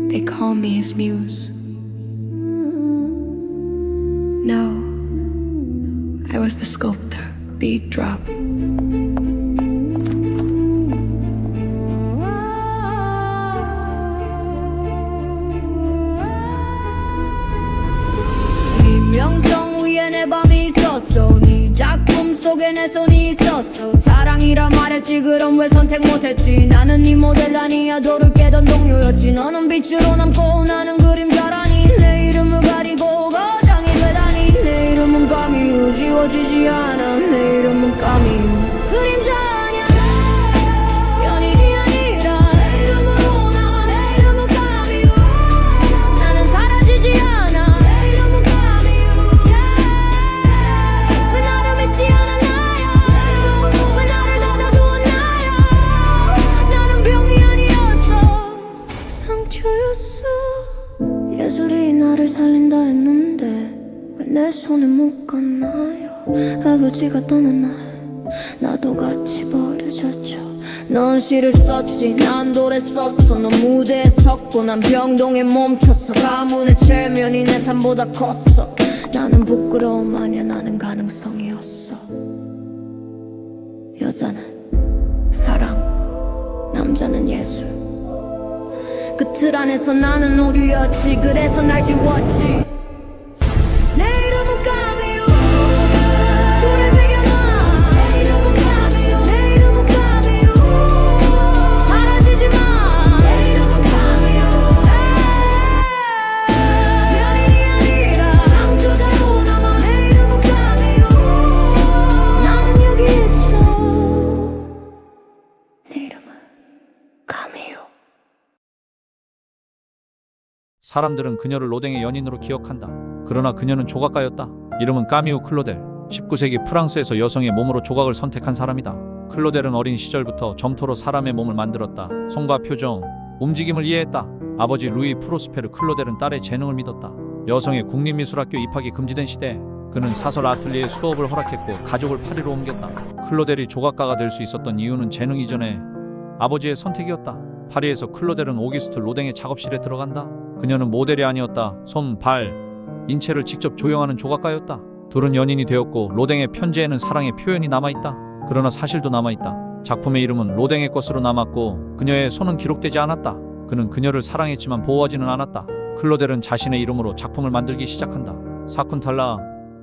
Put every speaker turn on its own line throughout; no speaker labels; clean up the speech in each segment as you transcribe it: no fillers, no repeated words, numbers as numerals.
They call me his muse. No, I was the sculptor, beat drop.
명성 위에 내 밤이 있었어. 네 작품 속에 내 손이 있었어. 사랑이라 말했지 그럼 왜 선택 못했지. 나는 네 모델 아니야 돌을 깨던 동료였지. 너는 빛으로 남고 나는 그림자라니. 내 이름을 가리고 거장이 되다니. 내 이름은 까미유 지워지지 않아. 내 이름은 까미유 그림자 아냐. 연인이 아니라 내 이름으로 남아. 내 이름은 까미유. 나는 사라지지 않아. 내 이름은 까미유. 왜 나를 믿지 않았나요? 왜 나를 닫아두었나요? 나는 병이 아니었어 상처였어. 예술이 나를 살린다 했는데 왜 내 손을 묶었나요? 아버지가 떠난 날 나도 같이 버려졌죠. 넌 시를 썼지 난 노래 썼어. 넌 무대에 섰고 난 병동에 멈췄어. 가문의 체면이 내 삶보다 컸어. 나는 부끄러움 아니야 나는 가능성이었어. 여자는 사랑, 남자는 예술. 그 틀 안에서 나는 오류였지. 그래서 날 지웠지. 내 이름은 까미유 돌에 새겨놔. 내 이름은 까미유. 내 이름은 까미유. 사라지지 마. 내 이름은 까미유. 연인이 아니라 창조자로 남아. 내 이름은 까미유. 나는 여기 있어. 내 이름은 까미유.
사람들은 그녀를 로댕의 연인으로 기억한다. 그러나 그녀는 조각가였다. 이름은 까미우 클로델. 19세기 프랑스에서 여성의 몸으로 조각을 선택한 사람이다. 클로델은 어린 시절부터 점토로 사람의 몸을 만들었다. 손과 표정, 움직임을 이해했다. 아버지 루이 프로스페르 클로델은 딸의 재능을 믿었다. 여성의 국립미술학교 입학이 금지된 시대에 그는 사설 아틀리에 수업을 허락했고 가족을 파리로 옮겼다. 클로델이 조각가가 될 수 있었던 이유는 재능 이전에 아버지의 선택이었다. 파리에서 클로델은 오기스트 로댕의 작업실에 들어간다. 그녀는 모델이 아니었다. 손, 발, 인체를 직접 조형하는 조각가였다. 둘은 연인이 되었고 로댕의 편지에는 사랑의 표현이 남아있다. 그러나 사실도 남아있다. 작품의 이름은 로댕의 것으로 남았고 그녀의 손은 기록되지 않았다. 그는 그녀를 사랑했지만 보호하지는 않았다. 클로델은 자신의 이름으로 작품을 만들기 시작한다. 사쿤탈라,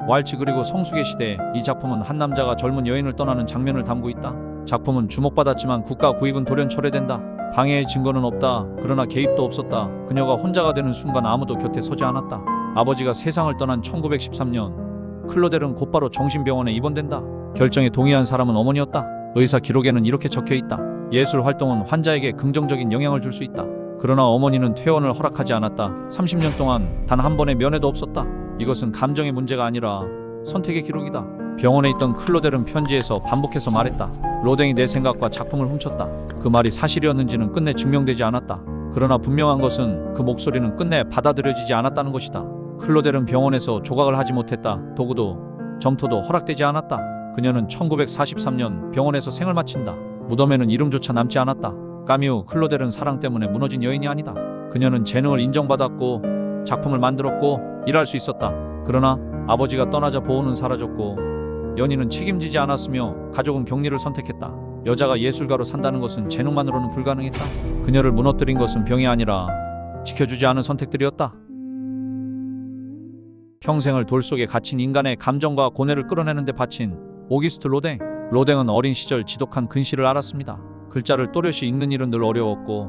왈츠 그리고 성숙의 시대에 이 작품은 한 남자가 젊은 여인을 떠나는 장면을 담고 있다. 작품은 주목받았지만 국가 구입은 돌연 철회된다. 방해의 증거는 없다. 그러나 개입도 없었다. 그녀가 혼자가 되는 순간 아무도 곁에 서지 않았다. 아버지가 세상을 떠난 1913년 클로델은 곧바로 정신병원에 입원된다. 결정에 동의한 사람은 어머니였다. 의사 기록에는 이렇게 적혀있다. 예술 활동은 환자에게 긍정적인 영향을 줄 수 있다. 그러나 어머니는 퇴원을 허락하지 않았다. 30년 동안 단 한 번의 면회도 없었다. 이것은 감정의 문제가 아니라 선택의 기록이다. 병원에 있던 클로델은 편지에서 반복해서 말했다. 로댕이 내 생각과 작품을 훔쳤다. 그 말이 사실이었는지는 끝내 증명되지 않았다. 그러나 분명한 것은 그 목소리는 끝내 받아들여지지 않았다는 것이다. 클로델은 병원에서 조각을 하지 못했다. 도구도 점토도 허락되지 않았다. 그녀는 1943년 병원에서 생을 마친다. 무덤에는 이름조차 남지 않았다. 까미우 클로델은 사랑 때문에 무너진 여인이 아니다. 그녀는 재능을 인정받았고 작품을 만들었고 일할 수 있었다. 그러나 아버지가 떠나자 보호는 사라졌고 연인은 책임지지 않았으며 가족은 격리를 선택했다. 여자가 예술가로 산다는 것은 재능만으로는 불가능했다. 그녀를 무너뜨린 것은 병이 아니라 지켜주지 않은 선택들이었다. 평생을 돌 속에 갇힌 인간의 감정과 고뇌를 끌어내는 데 바친 오기스트 로댕. 로댕은 어린 시절 지독한 근시를 앓았습니다. 글자를 또렷이 읽는 일은 늘 어려웠고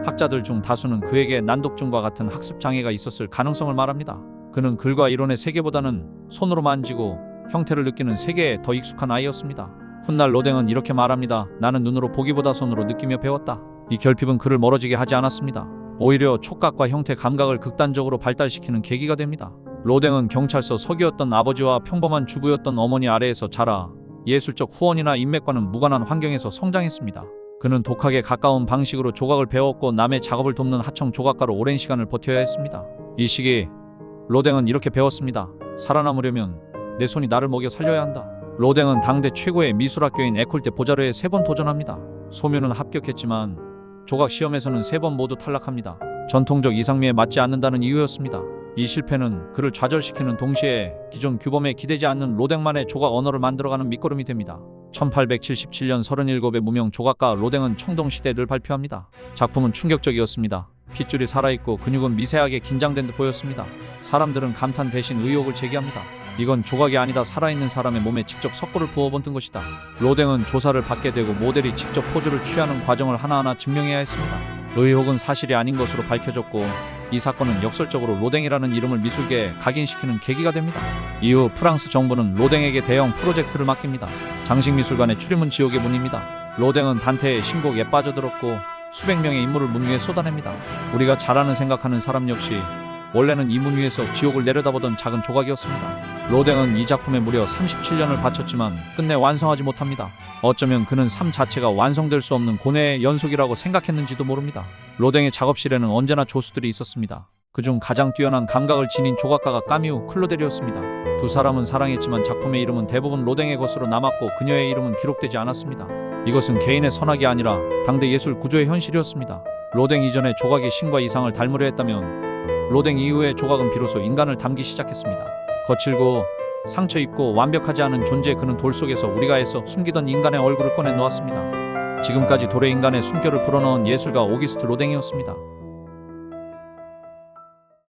학자들 중 다수는 그에게 난독증과 같은 학습 장애가 있었을 가능성을 말합니다. 그는 글과 이론의 세계보다는 손으로 만지고 형태를 느끼는 세계에 더 익숙한 아이였습니다. 훗날 로댕은 이렇게 말합니다. 나는 눈으로 보기보다 손으로 느끼며 배웠다. 이 결핍은 그를 멀어지게 하지 않았습니다. 오히려 촉각과 형태 감각을 극단적으로 발달시키는 계기가 됩니다. 로댕은 경찰서 서기였던 아버지와 평범한 주부였던 어머니 아래에서 자라 예술적 후원이나 인맥과는 무관한 환경에서 성장했습니다. 그는 독학에 가까운 방식으로 조각을 배웠고 남의 작업을 돕는 하청 조각가로 오랜 시간을 버텨야 했습니다. 이 시기 로댕은 이렇게 배웠습니다. 살아남으려면 내 손이 나를 먹여 살려야 한다. 로댕은 당대 최고의 미술학교인 에콜대 보자르에 3번 도전합니다. 소묘는 합격했지만 조각 시험에서는 3번 모두 탈락합니다. 전통적 이상미에 맞지 않는다는 이유였습니다. 이 실패는 그를 좌절시키는 동시에 기존 규범에 기대지 않는 로댕만의 조각 언어를 만들어가는 밑거름이 됩니다. 1877년 37의 무명 조각가 로댕은 청동시대를 발표합니다. 작품은 충격적이었습니다. 핏줄이 살아있고 근육은 미세하게 긴장된 듯 보였습니다. 사람들은 감탄 대신 의혹을 제기합니다. 이건 조각이 아니다, 살아있는 사람의 몸에 직접 석고를 부어본뜬 것이다. 로댕은 조사를 받게 되고 모델이 직접 포즈를 취하는 과정을 하나하나 증명해야 했습니다. 의혹은 사실이 아닌 것으로 밝혀졌고 이 사건은 역설적으로 로댕이라는 이름을 미술계에 각인시키는 계기가 됩니다. 이후 프랑스 정부는 로댕에게 대형 프로젝트를 맡깁니다. 장식미술관의 출입문 지옥의 문입니다. 로댕은 단테의 신곡에 빠져들었고 수백 명의 인물을 문 위에 쏟아냅니다. 우리가 잘 아는 생각하는 사람 역시 원래는 이 문 위에서 지옥을 내려다보던 작은 조각이었습니다. 로댕은 이 작품에 무려 37년을 바쳤지만 끝내 완성하지 못합니다. 어쩌면 그는 삶 자체가 완성될 수 없는 고뇌의 연속이라고 생각했는지도 모릅니다. 로댕의 작업실에는 언제나 조수들이 있었습니다. 그중 가장 뛰어난 감각을 지닌 조각가가 까미우 클로델이었습니다. 두 사람은 사랑했지만 작품의 이름은 대부분 로댕의 것으로 남았고 그녀의 이름은 기록되지 않았습니다. 이것은 개인의 선악이 아니라 당대 예술 구조의 현실이었습니다. 로댕 이전에 조각이 신과 이상을 닮으려 했다면 로댕 이후의 조각은 비로소 인간을 닮기 시작했습니다. 거칠고 상처 입고 완벽하지 않은 존재, 그는 돌 속에서 우리가 애써 숨기던 인간의 얼굴을 꺼내 놓았습니다. 지금까지 돌의 인간의 숨결을 불어넣은 예술가 오기스트 로댕이었습니다.